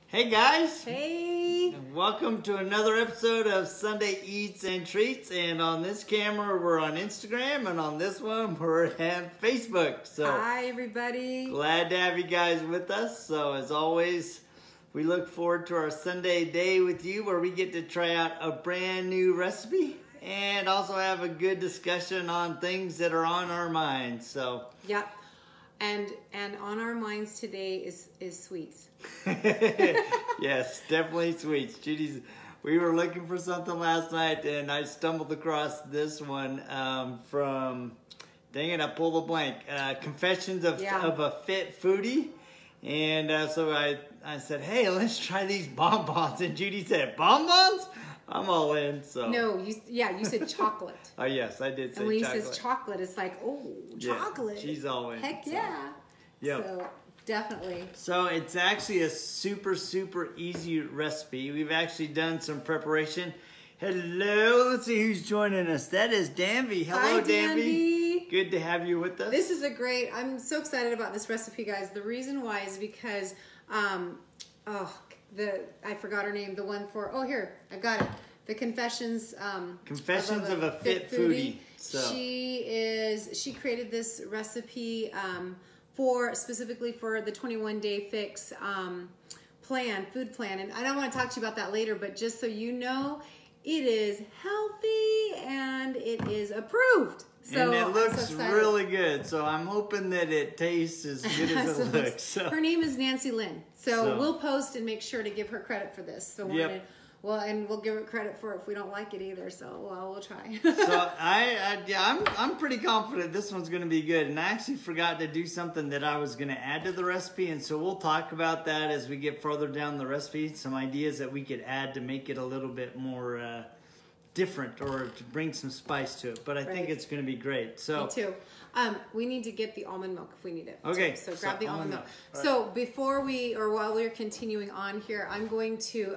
Hey guys! Hey! And welcome to another episode of Sunday Eats and Treats. And on this camera, we're on Instagram, and on this one, we're at Facebook. So hi, everybody! Glad to have you guys with us. So as always, we look forward to our Sunday day with you, where we get to try out a brand new recipe and also have a good discussion on things that are on our minds. So yep. And on our minds today is sweets. Yes, definitely sweets. Judy's. We were looking for something last night, and I stumbled across this one from. Dang it! I pulled a blank. Confessions of a Fit Foodie, and so I said, "Hey, let's try these bonbons." And Judy said, "Bonbons." I'm all in. So no, you said chocolate. Oh yes, I did say chocolate. And when he says chocolate, it's like, oh, chocolate. Yeah, she's all in. Heck so. yeah. Yep. So definitely. So it's actually a super easy recipe. We've actually done some preparation. Hello, let's see who's joining us. That is Danby. Hello, hi, Danby. Good to have you with us. This is I'm so excited about this recipe, guys. The reason why is because, I forgot her name. The one for, here, I got it. The Confessions of a Fit Foodie. So she created this recipe specifically for the 21-day fix food plan. And I don't want to talk to you about that later, but just so you know, it is healthy and it is approved. So and it looks really good. So I'm hoping that it tastes as good as it looks. So. Her name is Nancy Lynn. So we'll post and make sure to give her credit for this. So and we'll give her credit for it if we don't like it either. So we'll try. So I'm pretty confident this one's going to be good. And I actually forgot to do something that I was going to add to the recipe, and so we'll talk about that as we get further down the recipe. Some ideas that we could add to make it a little bit more different, or to bring some spice to it. But I think it's going to be great. So me too. We need to get the almond milk if we need it. Okay. So grab the almond milk. Right. So while we're continuing on here, I'm going to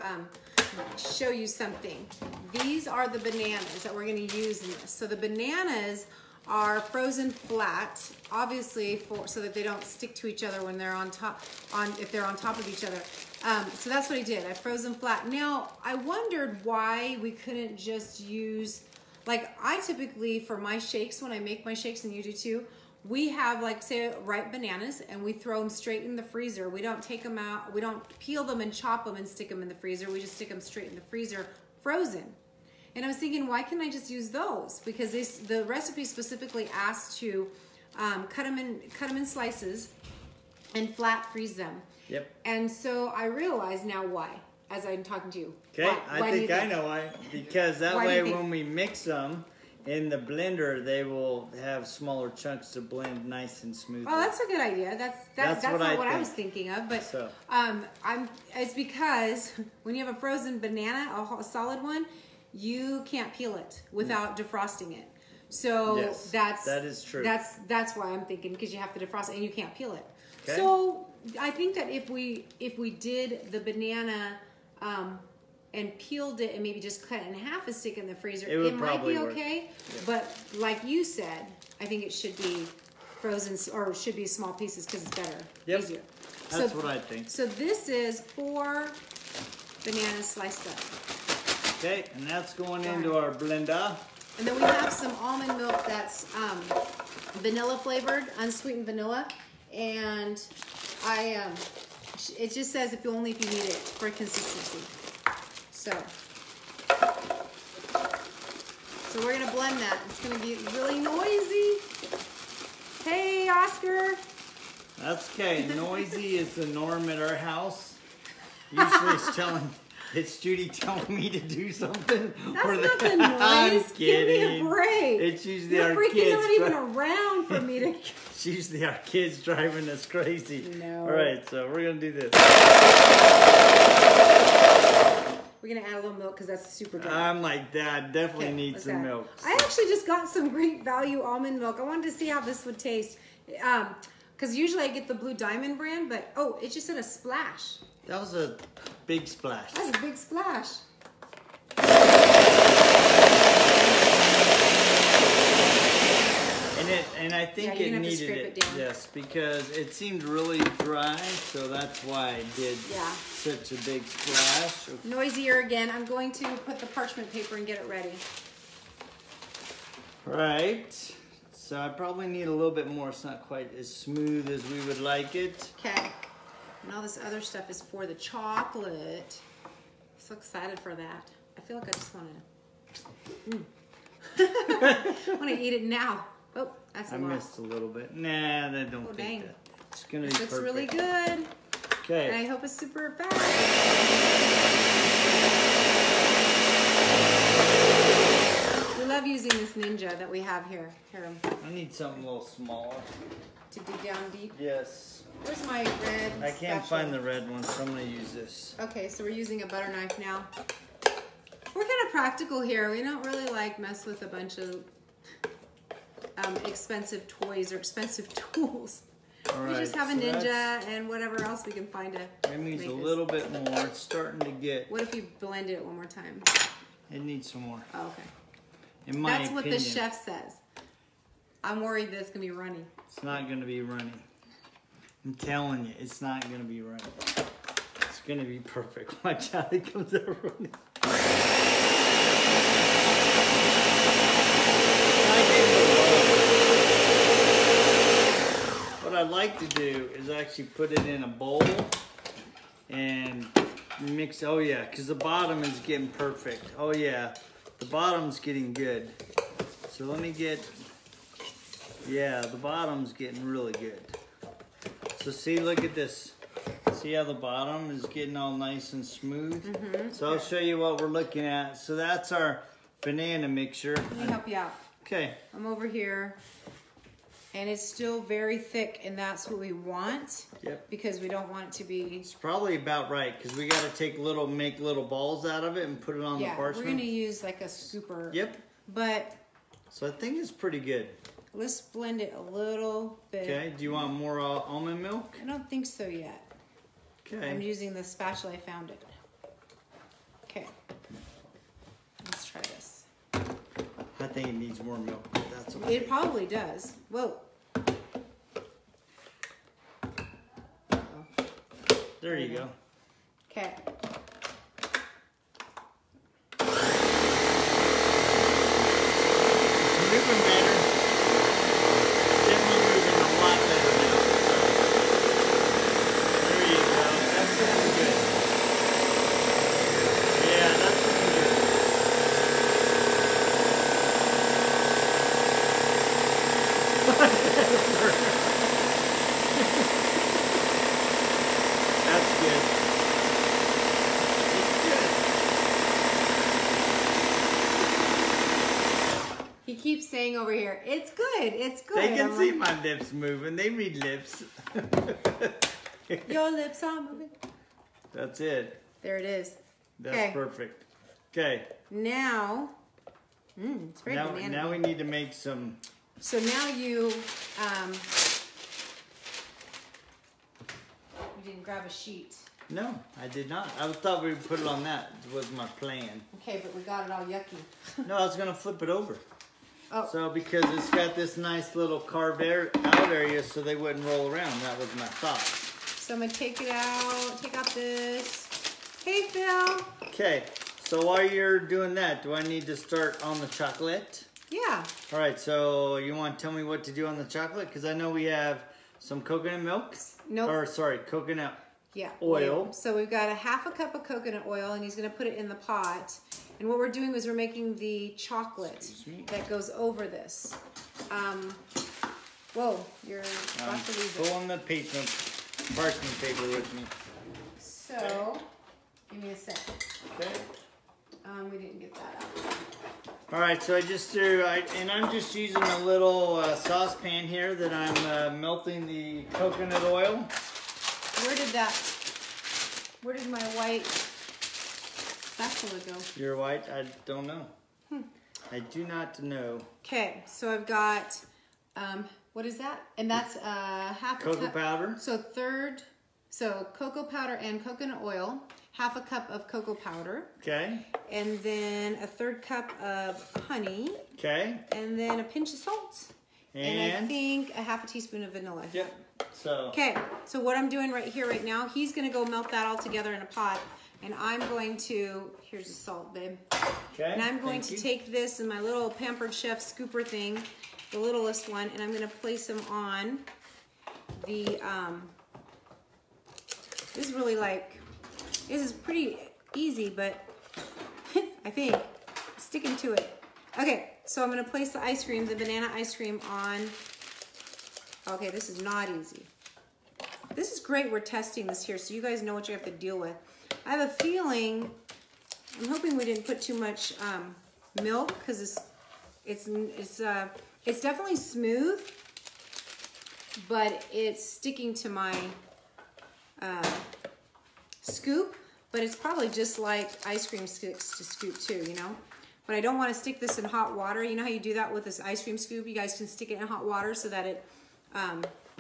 show you something. These are the bananas that we're going to use in this. So the bananas are frozen flat, obviously so that they don't stick to each other when they're if they're on top of each other. So that's what I did. I froze them flat. Now I wondered why we couldn't just use, like I typically for my shakes, when I make my shakes, and you do too, we have say ripe bananas and we throw them straight in the freezer. We don't take them out. We don't peel them and chop them and stick them in the freezer. We just stick them straight in the freezer, frozen. And I was thinking, why can't I just use those? Because the recipe specifically asks to cut them in slices and flat freeze them. Yep. And so I realize now why, as I'm talking to you. Okay, I think I know why. Because that way when we mix them in the blender, they will have smaller chunks to blend nice and smooth. Oh, that's a good idea. That's not what I was thinking of. But it's because when you have a frozen banana, a solid one, you can't peel it without defrosting it. So yes, that is true. That's why I'm thinking, because you have to defrost it and you can't peel it. Okay. So I think that if we did the banana and peeled it and maybe just cut it in half and stick it in the freezer, it might be okay. Yeah. But like you said, I think it should be frozen, or should be small pieces, because it's better, easier. That's what I think. So this is 4 bananas sliced up. Okay, and that's going into our blender. And then we have some almond milk that's vanilla flavored, unsweetened vanilla. And it just says if you need it for consistency. So we're gonna blend that. It's gonna be really noisy. Hey, Oscar. That's okay. Noisy is the norm at our house. Usually it's Judy telling me to do something. That's not the noise. Give me a break. It's usually You're our freaking kids. Not even around for me to. It's usually our kids driving us crazy. No. All right, so we're gonna do this. We're gonna add a little milk because that's super dry. I'm like that. Definitely need some milk. I actually just got some great value almond milk. I wanted to see how this would taste. Because usually I get the Blue Diamond brand, but it just said a splash. That was a big splash. That's a big splash. And And I think yeah, it needed it. Yes, because it seemed really dry, so that's why I did such a big splash. Noisier again. I'm going to put the parchment paper and get it ready. Right. So I probably need a little bit more. It's not quite as smooth as we would like it. Okay. And all this other stuff is for the chocolate. So excited for that. I feel like I just want to. I want to eat it now. Oh, that's a lot. I missed a little bit. Nah, I don't think that. It's gonna be perfect. Looks really good. Okay. And I hope it's super fast. We love using this Ninja that we have here. Here. I need something a little smaller. To dig down deep? Yes. Where's my red I can't find the red one, so I'm going to use this. Okay, so we're using a butter knife now. We're kind of practical here. We don't really like mess with a bunch of expensive toys or expensive tools. All we right, just have a Ninja and whatever else we can find to it needs a little bit more. It's starting to get... What if you blended it one more time? It needs some more. Oh, okay. In my opinion. That's what the chef says. I'm worried that it's going to be runny. It's not going to be runny. I'm telling you, it's not going to be runny. It's going to be perfect. Watch how it comes out running. What I'd like to do is actually put it in a bowl and mix. Oh yeah, because the bottom is getting perfect. Oh yeah, the bottom's getting good. So let me get, yeah, the bottom's getting really good. So see, look at this. See how the bottom is getting all nice and smooth? Mm-hmm. So I'll show you what we're looking at. So that's our banana mixture. Let me help you out. Okay. I'm over here. And it's still very thick, and that's what we want. Yep. Because we don't want it to be... It's probably about right, because we got to make little balls out of it and put it on the parchment. We're going to use like a scooper. Yep. But... So I think it's pretty good. Let's blend it a little bit. Okay, do you want more almond milk? I don't think so yet. Okay. I'm using the spatula, I found it. Okay. Let's try this. I think it needs more milk, but that's okay. It probably does. Whoa. There you go. Okay. Moving better. Definitely moving a lot better now. There you go. That's looking good. Yeah, that's looking good. That's good. It's good. He keeps saying over here, it's good, it's good. They can see my lips moving. They read lips. Your lips are moving. That's it. There it is. That's perfect. Okay. Now, it's very banana. Now we need to make some. So now you didn't grab a sheet. No, I did not. I thought we would put it on that. Was my plan. Okay, but we got it all yucky. No, I was gonna flip it over. Oh. So because it's got this nice little carved out area, so they wouldn't roll around. That was my thought. So I'm gonna take it out. Take out this. Hey, Phil. Okay. So while you're doing that, do I need to start on the chocolate? Yeah. All right. So you want to tell me what to do on the chocolate? Because I know we have some coconut milk. Nope. Or sorry, coconut. Yeah. Oil. So we've got a half a cup of coconut oil, and he's gonna put it in the pot. And what we're doing is we're making the chocolate that goes over this. Whoa, you're about to lose it. Pulling the parchment paper with me. So, give me a sec. Okay. We didn't get that out. All right, so I just threw, and I'm just using a little saucepan here that I'm melting the coconut oil. Where did my white spatula go? Your white? I don't know. I do not know. Okay, so I've got, what is that? And that's half a cup. Cocoa powder. So cocoa powder and coconut oil, half a cup of cocoa powder. Okay. And then a 1/3 cup of honey. Okay. And then a pinch of salt. And I think a half a teaspoon of vanilla. Yep. So. Okay, so what I'm doing right now, he's gonna go melt that all together in a pot. And I'm going to, here's the salt, babe. Okay. And I'm going to take this in my little Pampered Chef scooper thing, the littlest one, and I'm gonna place them on the, this is really like, this is pretty easy, but I think sticking to it. Okay, so I'm gonna place the ice cream, the banana ice cream on. Okay, this is not easy. This is great, we're testing this here, so you guys know what you have to deal with. I have a feeling, I'm hoping we didn't put too much milk, because it's definitely smooth, but it's sticking to my scoop, but it's probably just like ice cream sticks to scoop too, you know? But I don't want to stick this in hot water. You know how you do that with this ice cream scoop? You guys can stick it in hot water so that it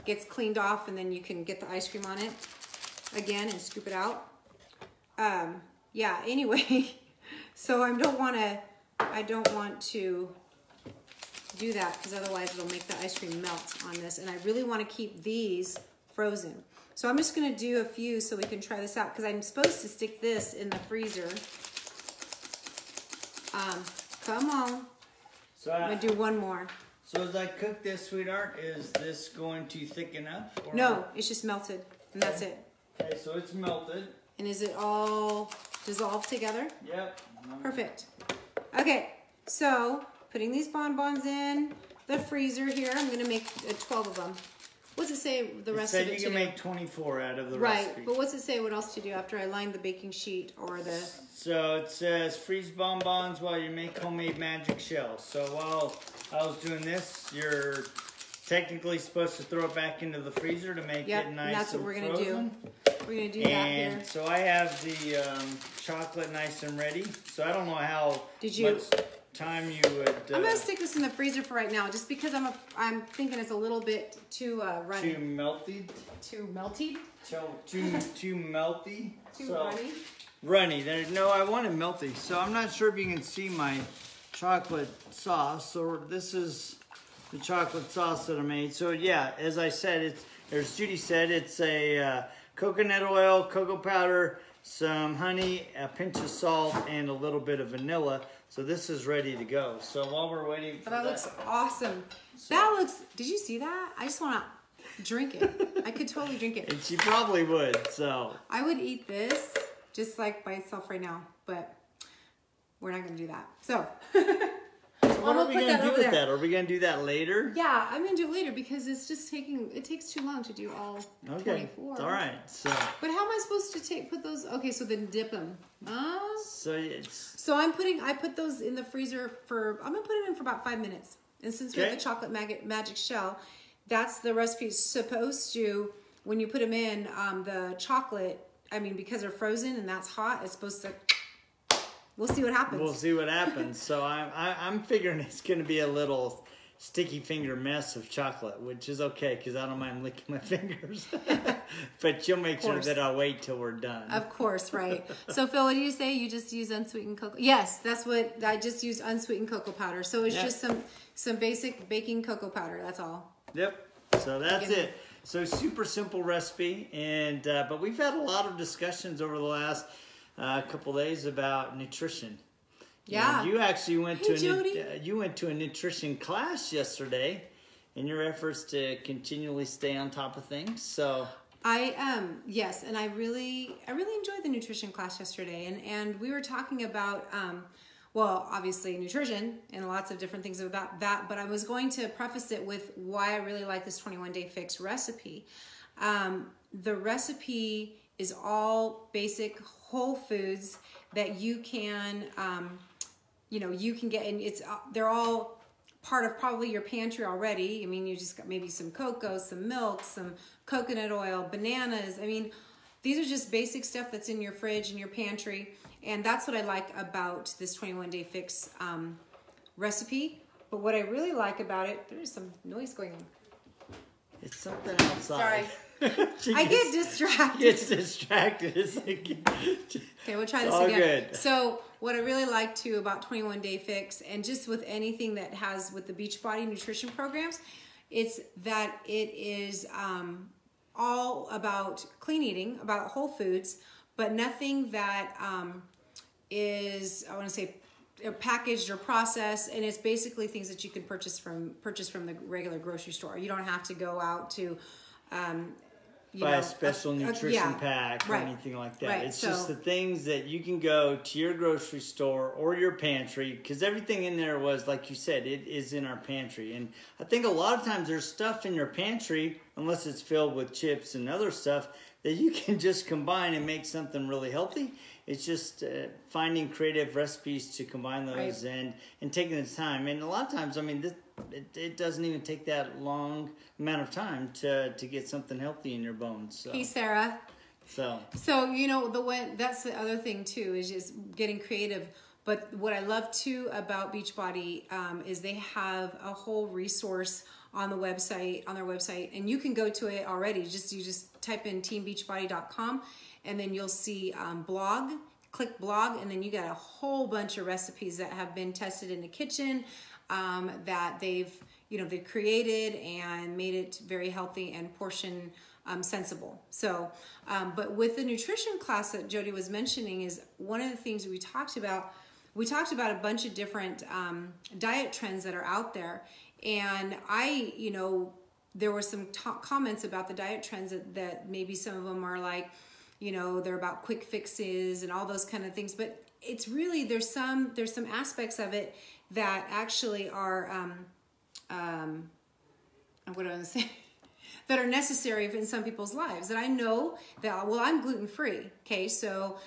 gets cleaned off, and then you can get the ice cream on it again and scoop it out. Yeah, anyway, so I don't want to do that, because otherwise it'll make the ice cream melt on this, and I really want to keep these frozen. So I'm just going to do a few so we can try this out, because I'm supposed to stick this in the freezer. Come on. So I'm going to do one more. So as I cook this, sweetheart, is this going to thicken up? Or no, it's just melted, and that's it. Okay, so it's melted. And is it all dissolved together? Yep. Perfect. Okay, so putting these bonbons in the freezer here. I'm going to make 12 of them. What's it say the rest of it to do? You can make 24 out of the right, recipe. but what's it say what else to do after I line the baking sheet or the... So it says freeze bonbons while you make homemade magic shells. So while I was doing this, you're technically supposed to throw it back into the freezer to make it nice and and that's what we're going to do. We're going to do that here. And so I have the chocolate nice and ready. So I don't know how much time you would... I'm going to stick this in the freezer for right now, just because I'm thinking it's a little bit too runny. Too melty? Too melty? Too melty? Too runny? Runny. No, I want it melty. So I'm not sure if you can see my chocolate sauce. So this is the chocolate sauce that I made. So yeah, as I said, as Judy said, it's a coconut oil, cocoa powder, some honey, a pinch of salt, and a little bit of vanilla. So this is ready to go. So while we're waiting for that looks awesome. So, that looks, did you see that? I just want to drink it. I could totally drink it. And she probably would, so. I would eat this just like by itself right now, but we're not going to do that. So. What are we going to do with that? Are we going to do that later? Yeah, I'm going to do it later because it's just it takes too long to do all 24. All right. So. But how am I supposed to put those? Okay, so then dip them. So it's. So I put those in the freezer I'm going to put it in for about 5 minutes. And since we have the chocolate magic shell, that's the recipe supposed to, when you put them in, the chocolate, I mean, because they're frozen and that's hot, it's supposed to. We'll see what happens. We'll see what happens. So I'm figuring it's going to be a little sticky finger mess of chocolate, which is okay because I don't mind licking my fingers. But you'll make sure that I'll wait till we're done. Of course, right. So Phil, what do you say? You just use unsweetened cocoa? Yes, that's what I just used, unsweetened cocoa powder. So it's just some basic baking cocoa powder. That's all. Yep. So that's it. So super simple recipe, and but we've had a lot of discussions over the last couple days about nutrition. Yeah. And you actually went to a nutrition class yesterday in your efforts to continually stay on top of things. So yes, and I really enjoyed the nutrition class yesterday, and we were talking about well, obviously nutrition and lots of different things about that, but I was going to preface it with why I really like this 21-day fix recipe. The recipe is all basic whole foods that you can, you can get, and they're all part of probably your pantry already. I mean, you just got maybe some cocoa, some milk, some coconut oil, bananas. I mean, these are just basic stuff that's in your fridge and your pantry. And that's what I like about this 21-day fix recipe. But what I really like about it, there's some noise going on. It's something outside. Sorry. I get distracted. Gets distracted. It's like, okay, we'll try this all again. Good. So what I really like too about 21 Day Fix, and just with anything that has with the Beachbody nutrition programs, it's that it is all about clean eating, about whole foods, but nothing that is, I want to say, packaged or processed, and it's basically things that you can purchase from the regular grocery store. You don't have to go out to buy a special nutrition pack or anything like that. It's just the things that you can go to your grocery store or your pantry, because everything in there was, like you said, it is in our pantry. And I think a lot of times there's stuff in your pantry, unless it's filled with chips and other stuff, that you can just combine and make something really healthy. It's just finding creative recipes to combine those and taking the time. And a lot of times, I mean, it doesn't even take that long amount of time to get something healthy in your bones. So. Hey, Sarah. So you know, that's the other thing too, is just getting creative. But what I love too about Beachbody is they have a whole resource on their website, and you can go to it already. You just type in teambeachbody.com, and then you'll see blog. Click blog, and then you got a whole bunch of recipes that have been tested in the kitchen, that they've created and made it very healthy and portion sensible. So, but with the nutrition class that Jody was mentioning, is one of the things we talked about. We talked about a bunch of different diet trends that are out there, and there were some comments about the diet trends that maybe some of them are like, they're about quick fixes and all those kind of things. But it's really, there's some aspects of it that actually are, what do I want to say? That are necessary in some people's lives. And I know that, well, I'm gluten-free, okay? So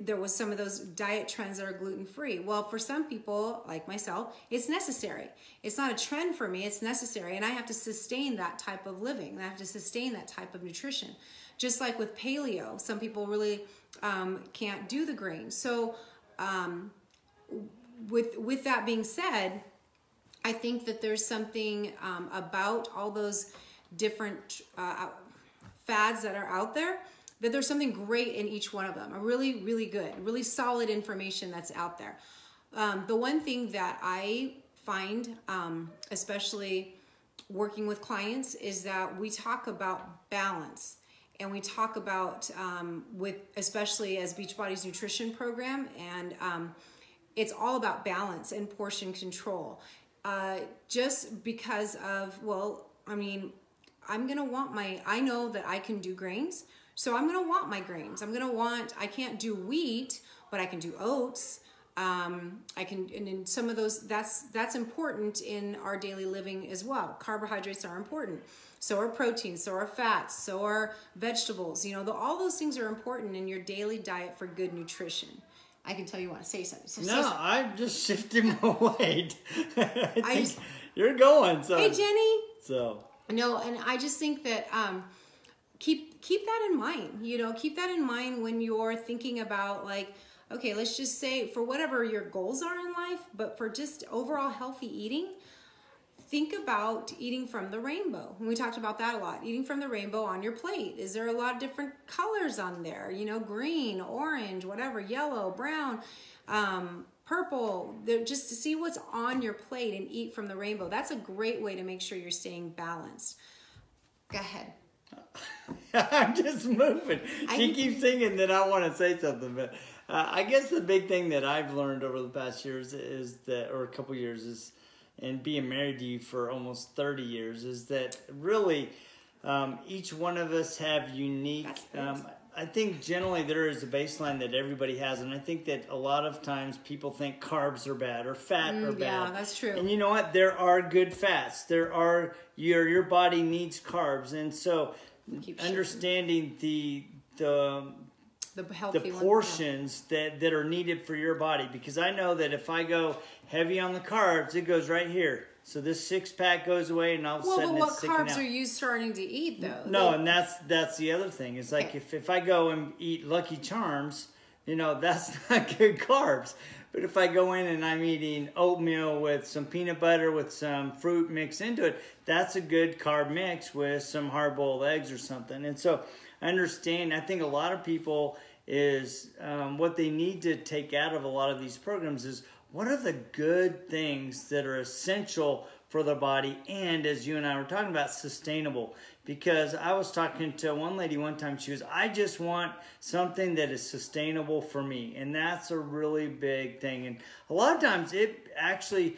there was some of those diet trends that are gluten-free. Well, for some people, like myself, it's necessary. It's not a trend for me, it's necessary. And I have to sustain that type of living. I have to sustain that type of nutrition. Just like with paleo, some people really can't do the grains. So with that being said, I think that there's something about all those different fads that are out there, that there's something great in each one of them. A really, really good, really solid information that's out there. The one thing that I find, especially working with clients, is that we talk about balance. And we talk about, especially as Beachbody's nutrition program, and it's all about balance and portion control. Just because of, well, I mean, I know that I can do grains, so I'm gonna want my grains. I can't do wheat, but I can do oats. And in some of those, that's important in our daily living as well. Carbohydrates are important. So are proteins, so are fats, so are vegetables. All those things are important in your daily diet for good nutrition. I can tell you want to say something. So no, I'm just shifting my weight. You're going. So. Hey, Jenny. So. No, and I just think that keep that in mind. Keep that in mind when you're thinking about, like, okay, let's just say for whatever your goals are in life, but for just overall healthy eating, think about eating from the rainbow. And we talked about that a lot. Eating from the rainbow on your plate. Is there a lot of different colors on there? Green, orange, whatever, yellow, brown, purple. Just to see what's on your plate and eat from the rainbow. That's a great way to make sure you're staying balanced. Go ahead. I'm just moving. She keeps thinking that I want to say something, but I guess the big thing that I've learned over the past years or a couple years is, and being married to you for almost 30 years, is that really each one of us have unique, I think generally there is a baseline that everybody has, and I think that a lot of times people think carbs are bad or fat are bad. Yeah, that's true. And you know what? There are good fats. Your body needs carbs, and so understanding the portions that are needed for your body, because I know that if I go heavy on the carbs, it goes right here. So this six-pack goes away, and all of a sudden it's sticking out. What carbs are you starting to eat, though? No, and that's the other thing. It's like if I go and eat Lucky Charms, you know, that's not good carbs. But if I go in and I'm eating oatmeal with some peanut butter with some fruit mixed into it, that's a good carb mix with some hard-boiled eggs or something. And so I understand, I think a lot of people is what they need to take out of a lot of these programs is what are the good things that are essential for the body and, as you and I were talking about, sustainable. Because I was talking to one lady one time, she was, I just want something that is sustainable for me. And that's a really big thing. And a lot of times it actually,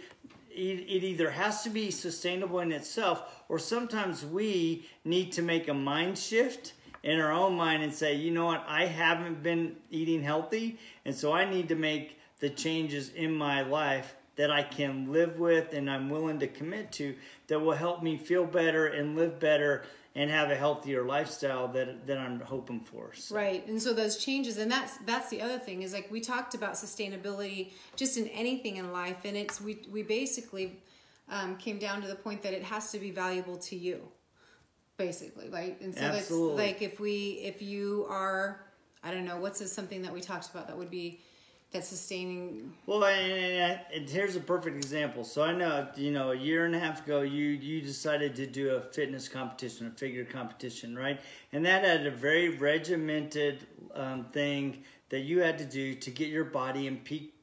it either has to be sustainable in itself, or sometimes we need to make a mind shift in our own mind and say, you know what, I haven't been eating healthy, and so I need to make the changes in my life that I can live with and I'm willing to commit to that will help me feel better and live better and have a healthier lifestyle that I'm hoping for. So. Right, and so those changes, and that's the other thing, is like we talked about sustainability just in anything in life, and it's we basically came down to the point that it has to be valuable to you, basically, right? And so Absolutely. That's like if you are, I don't know, what's something that we talked about that would be that's sustaining. Well, and here's a perfect example. So I know, you know, a year and a half ago, you decided to do a fitness competition, a figure competition, right? And that had a very regimented thing that you had to do to get your body in peak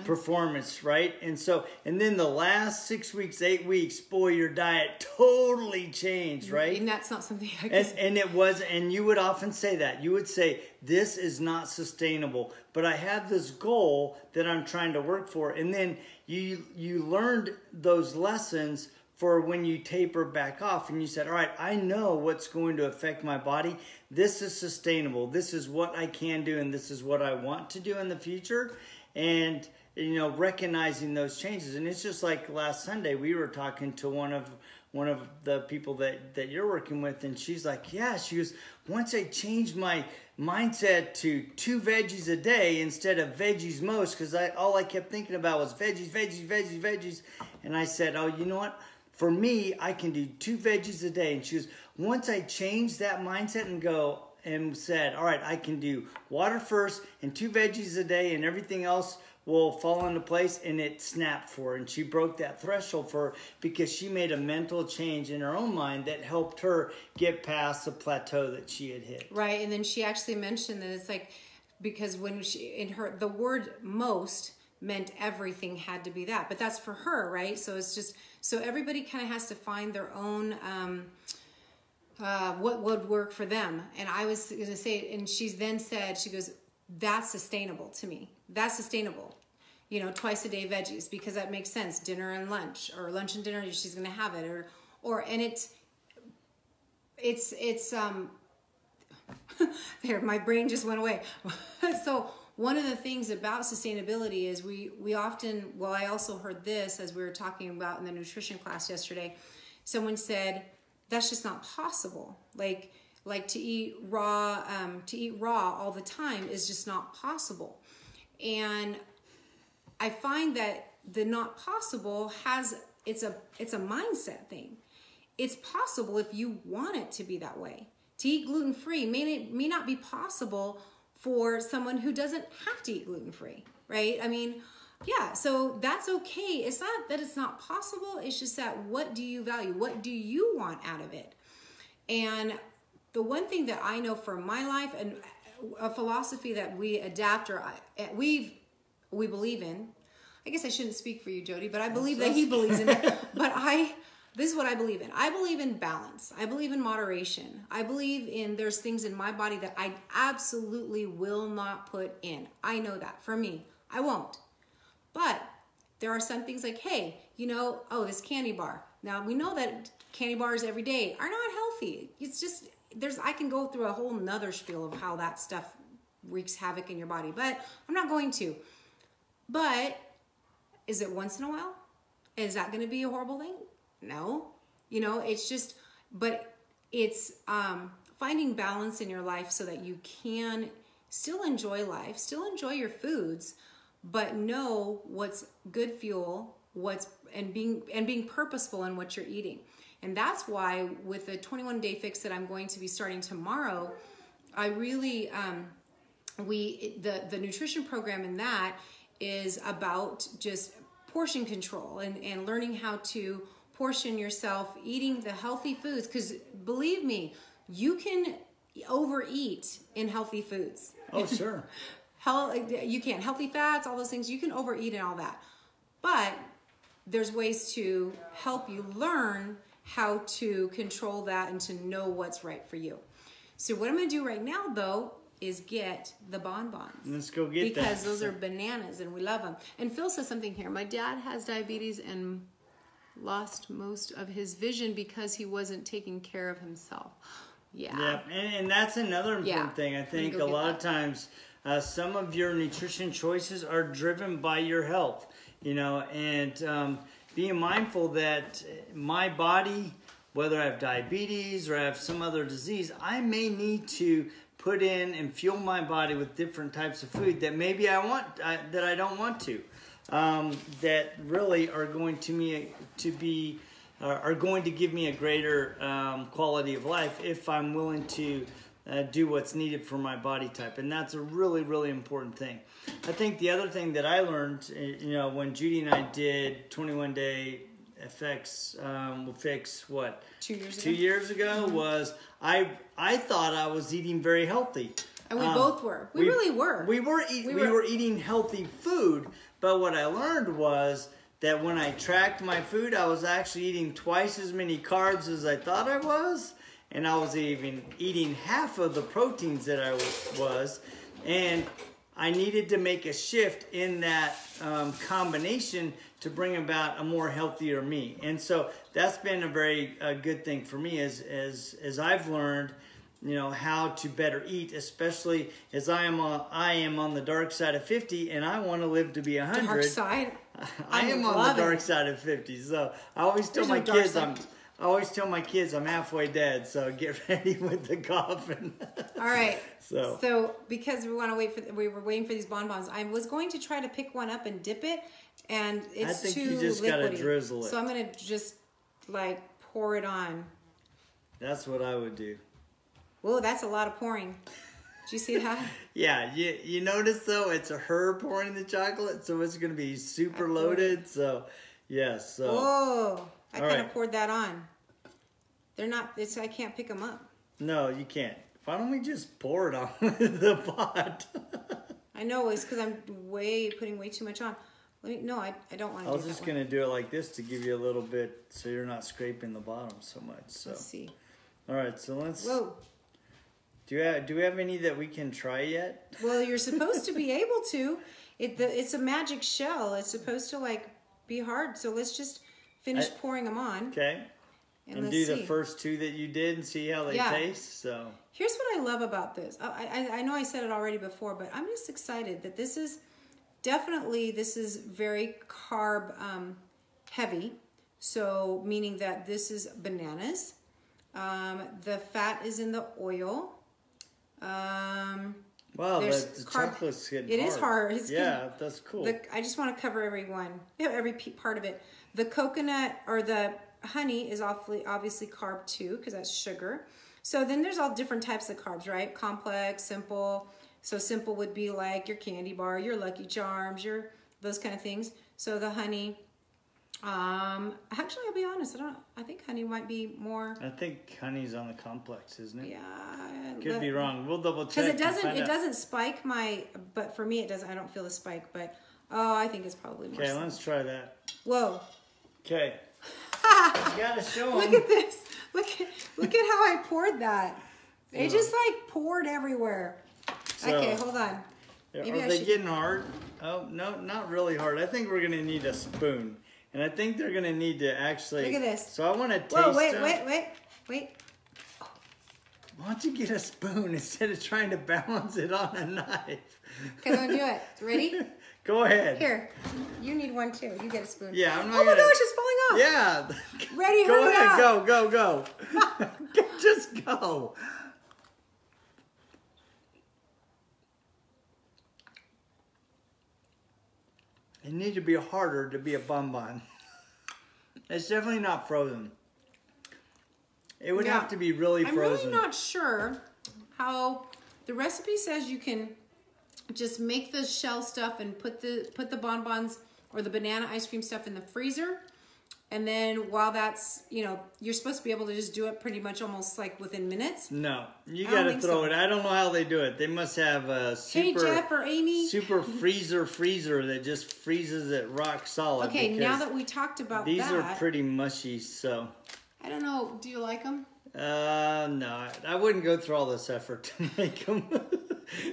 performance, right? And so, and then the last 6 weeks, 8 weeks, boy, your diet totally changed, right? And that's not something I can. And it was, and you would often say that. You would say, this is not sustainable, but I have this goal that I'm trying to work for. And then you learned those lessons for when you taper back off, and you said, all right, I know what's going to affect my body. This is sustainable. This is what I can do, and this is what I want to do in the future. And, you know, recognizing those changes. And it's just like last Sunday, we were talking to one of the people that you're working with, and she's like, yeah, she was, once I changed my mindset to 2 veggies a day instead of veggies most, because all I kept thinking about was veggies. And I said, oh, you know what? For me, I can do 2 veggies a day. And she was, once I changed that mindset and said, all right, I can do water first and 2 veggies a day and everything else will fall into place, and it snapped for her. And she broke that threshold for her because she made a mental change in her own mind that helped her get past the plateau that she had hit. Right, and then she actually mentioned that it's like, because when the word most meant everything had to be that, but that's for her, right? So it's just, so everybody kind of has to find their own, what would work for them. And I was going to say, and she then said, she goes, that's sustainable to me. That's sustainable. You know, twice a day veggies, because that makes sense. Dinner and lunch, or lunch and dinner, she's going to have it, and it's there, my brain just went away. So one of the things about sustainability is we often, well, I also heard this as we were talking about in the nutrition class yesterday. Someone said, that's just not possible. Like to eat raw all the time is just not possible. And I find that the not possible it's a mindset thing. It's possible if you want it to be that way. To eat gluten-free may not be possible for someone who doesn't have to eat gluten-free, right? I mean, yeah, so that's okay. It's not that it's not possible. It's just that, what do you value? What do you want out of it? And the one thing that I know from my life, and a philosophy that we adapt, or we believe in, I guess I shouldn't speak for you, Jody, but I believe that he believes in it. But this is what I believe in. I believe in balance. I believe in moderation. I believe in, there's things in my body that I absolutely will not put in. I know that for me, I won't. But there are some things like, hey, you know, oh, this candy bar. Now we know that candy bars every day are not healthy. It's just, I can go through a whole nother spiel of how that stuff wreaks havoc in your body, but I'm not going to. But is it once in a while? Is that going to be a horrible thing? No. You know, it's just, but it's finding balance in your life so that you can still enjoy life, still enjoy your foods, but know what's good fuel, and being purposeful in what you're eating. And that's why with the 21-day fix that I'm going to be starting tomorrow, I really, the nutrition program in that is about just portion control and learning how to portion yourself, eating the healthy foods. Because believe me, you can overeat in healthy foods. Oh, sure. You can. Healthy fats, all those things, you can overeat and all that. But there's ways to help you learn how to control that and to know what's right for you. So what I'm going to do right now, though, is get the bonbons. Let's go get them. Because those are bananas and we love them. And Phil says something here. My dad has diabetes and lost most of his vision because he wasn't taking care of himself. Yeah. Yeah, and that's another important thing. I think a lot of times some of your nutrition choices are driven by your health, you know, and being mindful that my body, whether I have diabetes or I have some other disease, I may need to put in and fuel my body with different types of food that maybe that I don't want to, that really are going are going to give me a greater quality of life if I'm willing to do what's needed for my body type. And that's a really, really important thing. I think the other thing that I learned, you know, when Judy and I did 21-day FX will fix what? 2 years ago. 2 years ago was I thought I was eating very healthy. And we both were. We really were. We were eating healthy food, but what I learned was that when I tracked my food, I was actually eating twice as many carbs as I thought I was, and I was even eating half of the proteins that I was, and I needed to make a shift in that combination to bring about a more healthier me. And so that's been a very good thing for me as I've learned, you know, how to better eat, especially as I am on the dark side of 50 and I want to live to be 100. Dark side? I am on the dark side of 50. So I always tell my kids I'm halfway dead, so get ready with the coffin. All right. So because we were waiting for these bonbons, I was going to try to pick one up and dip it, and it's too liquidy. I think you just gotta drizzle it. So I'm gonna just like pour it on. That's what I would do. Whoa, that's a lot of pouring. Did you see that? Yeah, you notice though, it's her pouring the chocolate, so it's gonna be super loaded. So yes. So. Whoa. I kind of poured that on. They're not, I can't pick them up. No, you can't. Why don't we just pour it on the pot? I know, it's because I'm putting way too much on. No, I don't want to do that. I was just going to do it like this to give you a little bit so you're not scraping the bottom so much. So. Let's see. All right, so let's... Whoa. Do we have any that we can try yet? Well, you're supposed to be able to. It's a magic shell. It's supposed to like be hard. So let's just finish pouring them on. Okay. And do the first two that you did and see how they taste. So here's what I love about this. I know I said it already before, but I'm just excited that this is very carb heavy. So meaning that this is bananas. The fat is in the oil. Wow, the chocolate's getting hard. It is hard. That's cool. I just want to cover every part of it. The coconut or the honey is obviously carb too, because that's sugar. So then there's all different types of carbs, right? Complex, simple. So simple would be like your candy bar, your Lucky Charms, those kind of things. So the honey, actually I'll be honest, I think honey might be more. I think honey's on the complex, isn't it? Yeah. Could be wrong. We'll double check. Because it doesn't spike but for me it doesn't, I don't feel the spike, but I think it's probably more. Okay, let's try that. Whoa. Okay. You gotta show them. Look at this. Look at how I poured that. It just like poured everywhere. So, okay, hold on. Are they getting hard? Oh, no, not really hard. I think we're gonna need a spoon. And I think they're gonna need to actually... Look at this. So I wanna taste them. Wait. Why don't you get a spoon instead of trying to balance it on a knife? Okay, I'm gonna do it. Ready? Go ahead. Here, you need one too. You get a spoon. Yeah, I'm not Oh my gosh, it's falling off. Yeah. Ready, go ahead, go. Just go. It needs to be harder to be a bonbon. It's definitely not frozen. It would have to be really frozen. I'm really not sure how The recipe says you can just make the shell stuff and put the bonbons or the banana ice cream stuff in the freezer. And then while that's, you know, you're supposed to be able to just do it pretty much almost like within minutes. No, you got to throw it. I don't know how they do it. They must have a super, Jeff or Amy. super freezer that just freezes it rock solid. Okay, now that we talked about these are pretty mushy, so. I don't know. Do you like them? No, I wouldn't go through all this effort to make them.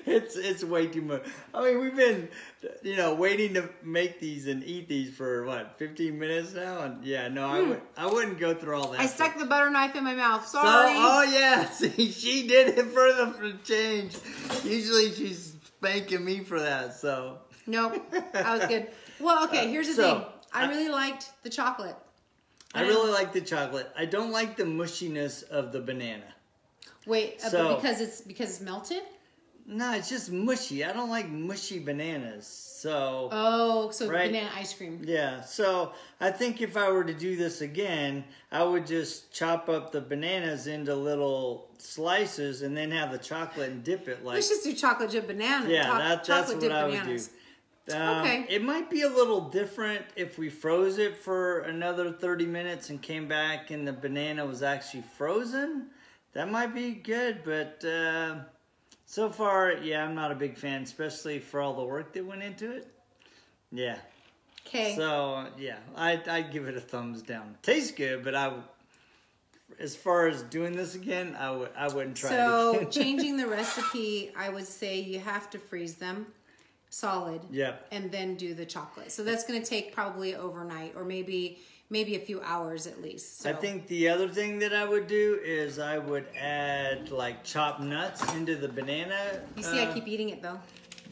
It's way too much. I mean, we've been, you know, waiting to make these and eat these for what, 15 minutes now? And yeah, no, I wouldn't go through all that. I stuck the butter knife in my mouth. Sorry. Oh yeah, see, she did it for the change. Usually she's spanking me for that, so. Nope, that was good. Well, okay, here's the thing. I really liked the chocolate. I really like the chocolate. I don't like the mushiness of the banana. Wait, but because it's melted? No, it's just mushy. I don't like mushy bananas. So banana ice cream. Yeah. So I think if I were to do this again, I would just chop up the bananas into little slices and then have the chocolate and dip it like. Let's just do chocolate chip banana. Yeah, that's what I would do. Okay. It might be a little different if we froze it for another 30 minutes and came back and the banana was actually frozen. That might be good, but so far, yeah, I'm not a big fan, especially for all the work that went into it. Yeah. Okay. So, yeah, I'd give it a thumbs down. Tastes good, but as far as doing this again, I wouldn't try it again. So, changing the recipe, I would say you have to freeze them solid. Yep. And then do the chocolate. So that's going to take probably overnight or maybe a few hours at least. So. I think the other thing that I would do is I would add like chopped nuts into the banana. You see, I keep eating it though.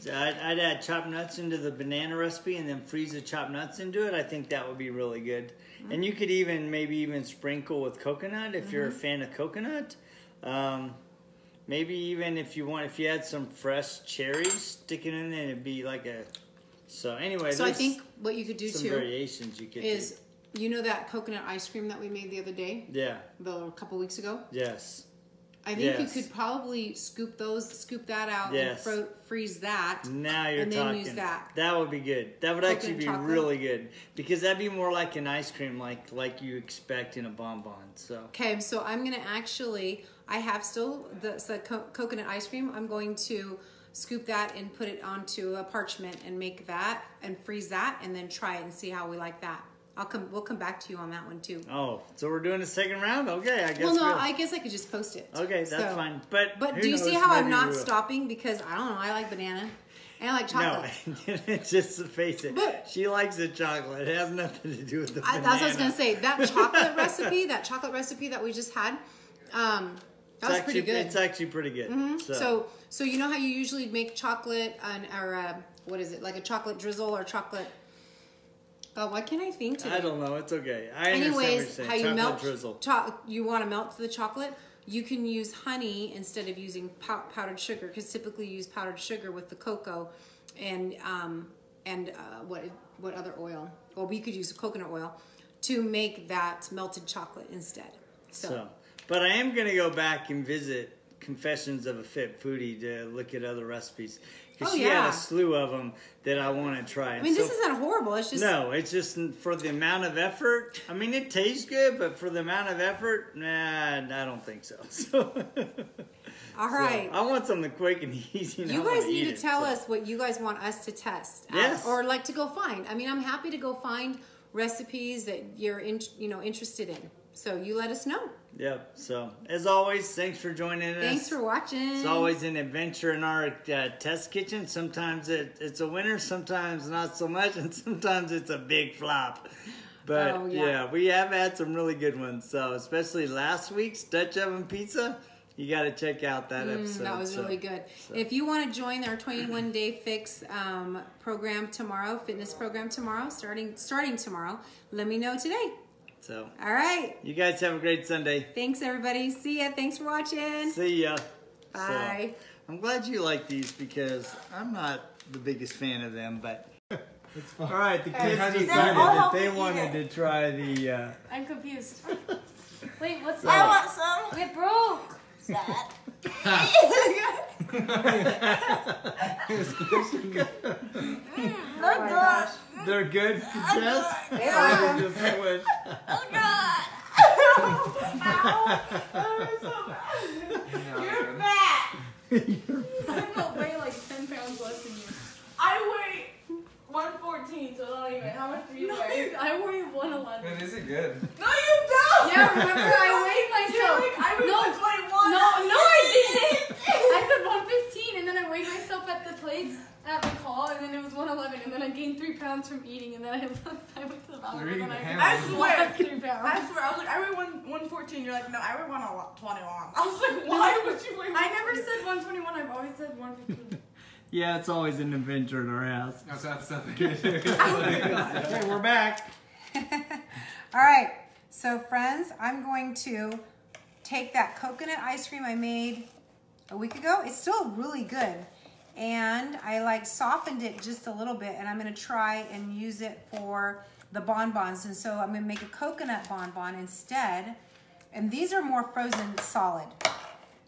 I'd add chopped nuts into the banana recipe and then freeze the chopped nuts into it. I think that would be really good. And you could maybe even sprinkle with coconut if you're a fan of coconut. Maybe even if you had some fresh cherries, stick it in there, it'd be like a. So anyway, so I think what you could do some too variations you could is you know that coconut ice cream that we made the other day? Yeah. A couple weeks ago? Yes. I think you could probably scoop that out and freeze that. Now you're and talking. Then use that. That would be good. That would actually be really good because that'd be more like an ice cream, like you expect in a bonbon. So. Okay, so I'm gonna I have still the coconut ice cream. I'm going to scoop that and put it onto a parchment and make that and freeze that and then try it and see how we like that. We'll come back to you on that one too. Oh, so we're doing a second round? Okay, I guess. Well, no, I guess I could just post it. Okay, that's fine. But do you see how I'm not stopping? Because I don't know, I like banana and I like chocolate. No, just face it. But she likes the chocolate. It has nothing to do with the banana. That's what I was gonna say. That chocolate recipe, that we just had, that was pretty good. It's actually pretty good. So you know how you usually make chocolate or what is it, like a chocolate drizzle or chocolate? Why can't I think today? I don't know. It's okay. I understand what you're saying. How you melt drizzle. You want to melt the chocolate? You can use honey instead of using powdered sugar, because typically you use powdered sugar with the cocoa and what other oil? Well, we could use coconut oil to make that melted chocolate instead. But I am going to go back and visit Confessions of a Fit Foodie to look at other recipes. Because she had a slew of them that I want to try. I mean, this isn't horrible. It's just... No, it's just for the amount of effort. I mean, it tastes good, but for the amount of effort, nah, I don't think so. All right. I want something quick and easy. You guys need to tell us what you guys want us to test. Yes. Or like to go find. I mean, I'm happy to go find recipes that you're interested in. So you let us know. Yep. So as always, thanks for joining us. Thanks for watching. It's always an adventure in our test kitchen. Sometimes it's a winner, sometimes not so much, and sometimes it's a big flop. But yeah, we have had some really good ones. So especially last week's Dutch oven pizza. You got to check out that episode. That was really good. If you want to join our 21-day fix program tomorrow, fitness program tomorrow, starting tomorrow, let me know today. So, all right. You guys have a great Sunday. Thanks, everybody. See ya. Thanks for watching. See ya. Bye. So, I'm glad you like these because I'm not the biggest fan of them, but it's fun. All right, the kids decided that they wanted to try the... I'm confused. Wait, what's that? I want some. It broke. Sad. They're good, Jess? They are. Just squish. Oh God! You're fat! I weigh like 10 pounds less than you. I weigh 114, so don't even. How much do you weigh? I weigh 111. Man, is it good? No, you don't! Yeah, remember I weighed myself. I weigh 121. No, I didn't. I said 115, and then I weighed myself at the place at the call, and then it was 111, and then I gained 3 pounds from eating, and then I went to the bathroom, and then I swear. lost 3 pounds. I swear, I was like, I weigh 114. You're like, no, I weigh 121. I was like, why would you weigh? I never said 121. I've always said 115. Yeah, it's always an adventure in our house. That's nothing. Okay, we're back. All right, so friends, I'm going to take that coconut ice cream I made a week ago. It's still really good. And I like softened it just a little bit, and I'm gonna try and use it for the bonbons. And so I'm gonna make a coconut bonbon instead. And these are more frozen solid.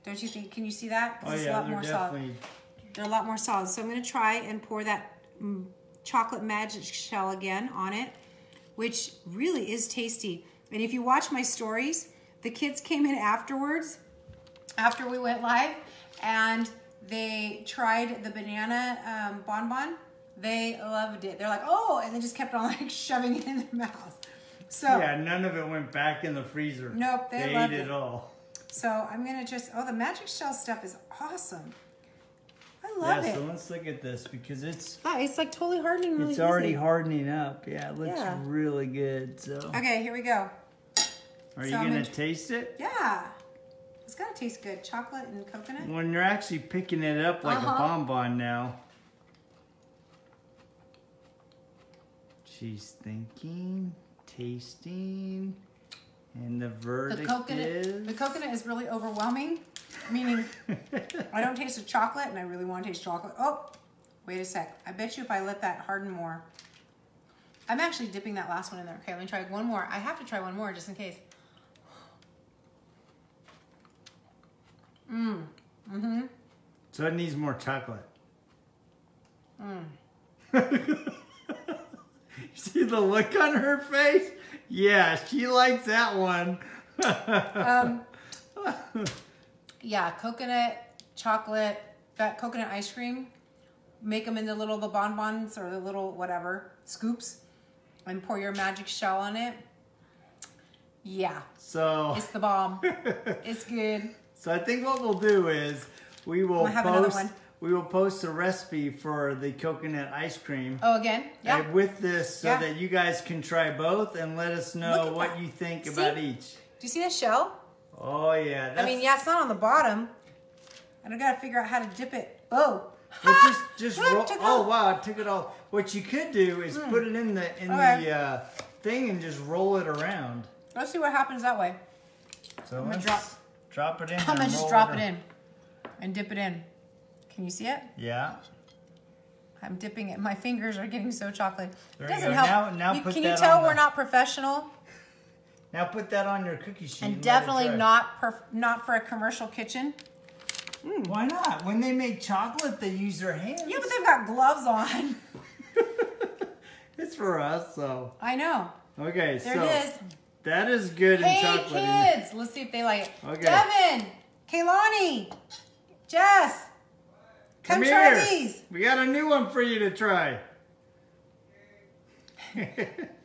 Don't you think? Can you see that? Oh It's yeah, a lot they're more definitely... solid. They're a lot more solid. So I'm gonna try and pour that chocolate magic shell again on it, which really is tasty. And if you watch my stories, the kids came in afterwards, after we went live, and they tried the banana bonbon. They loved it. They're like, oh, and they just kept on like shoving it in their mouth. So Yeah, none of it went back in the freezer. Nope, they ate loved it it. all. So I'm gonna just, oh, the magic shell stuff is awesome. I love Yeah, it. so let's look at this because it's Like totally hardening really it's already easy. hardening up. Yeah, it looks Yeah. really good. So Okay, here we go. are you so I'm gonna gonna- taste it? Yeah, it's gotta taste good. Chocolate and coconut. When you're actually picking it up like a bonbon now. She's thinking, tasting, and the verdict is... The coconut is really overwhelming, meaning I don't taste the chocolate and I really want to taste chocolate. Oh, wait a sec. I bet you if I let that harden more. I'm actually dipping that last one in there. Okay, let me try one more. I have to try one more just in case. So it needs more chocolate. See the look on her face? Yeah, she likes that one. Yeah, coconut, chocolate, that coconut ice cream. Make them into the bonbons or the little whatever scoops, and pour your magic shell on it. Yeah, So, it's the bomb. It's good. so I think what we'll do is we will have another post one. we will post a recipe for the coconut ice cream. Oh, again? Yeah. With this so Yeah. that you guys can try both and let us Look know at what that. you think See? about each. Do you see that shell? Oh yeah. I mean, yeah, it's not on the bottom. And I gotta figure out how to dip it. Oh. But just Look, roll. took Oh off. wow, it took it all. What you could do is put it in the Okay. the thing and just roll it around. Let's see what happens that way. So gonna let's drop it in. I'm gonna and just roll drop it in and dip it in. Can you see it? Yeah. I'm dipping it. My fingers are getting so chocolate. There It you doesn't go. help. Now put Can you that tell on we're the- not professional? Now put that on your cookie sheet. And let it definitely dry. not for a commercial kitchen. Why not? When they make chocolate, they use their hands. Yeah, but they've got gloves on. It's for us, so. I know. Okay, There so it is. that is good in Hey, chocolate. kids. Let's see if they like it. Okay. Devin, Kaylani, Jess, come try here. these. We got a new one for you to try. They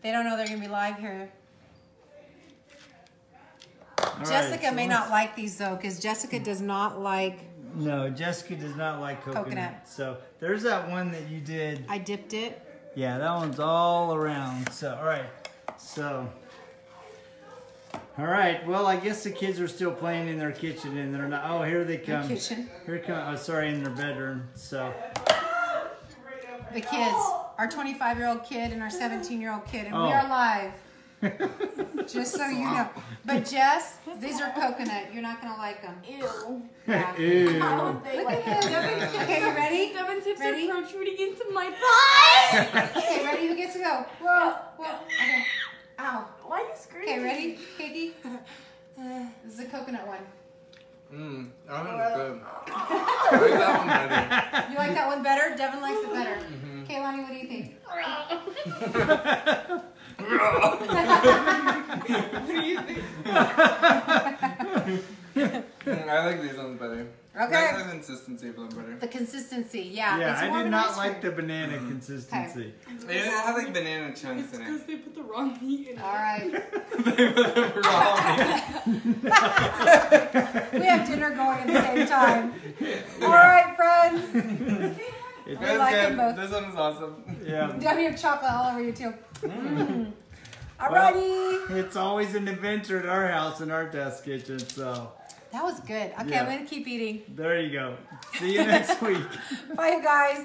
don't know they're going to be live here. All Jessica right, so may let's- not like these though, because Jessica does not like. No, Jessica does not like coconut. So there's that one that you did. I dipped it. Yeah, that one's all around. So, all right. So, all right. Well, I guess the kids are still playing in their kitchen and they're not. Oh, here they come. kitchen. Here come. Oh, sorry, in their bedroom. So, The kids, our 25-year-old kid and our 17-year-old kid, and we Oh. are live. Just so you know. But Jess, these are coconut. You're not gonna like them. Ew. Yeah. ew. They Look like at this. Okay, you ready? Devin tips Ready? are protruding into my thigh. Okay, ready? Who gets to go? Whoa, whoa. Okay. Ow. Why are you screaming? Okay, ready, Katie? This is a coconut one. That one's good. I like that one better. You like that one better? Devin likes it better. Kaylani, what do you think? What do you think? I like these ones better. Okay. I like the consistency of them better. The consistency, yeah. Yeah, it's I more did of an not ice like cream. the banana consistency. They have like banana chunks It's in because it. they put the wrong meat in it. All right. They put the wrong We have dinner going at the same time. All right, friends. It We That's like good. them both. This one is awesome. Yeah. Devin, you have chocolate all over you too. Alrighty. It's always an adventure at our house in our test kitchen, so That was good. Okay, Yeah. I'm going to keep eating. there you go. See you next week. Bye, you guys.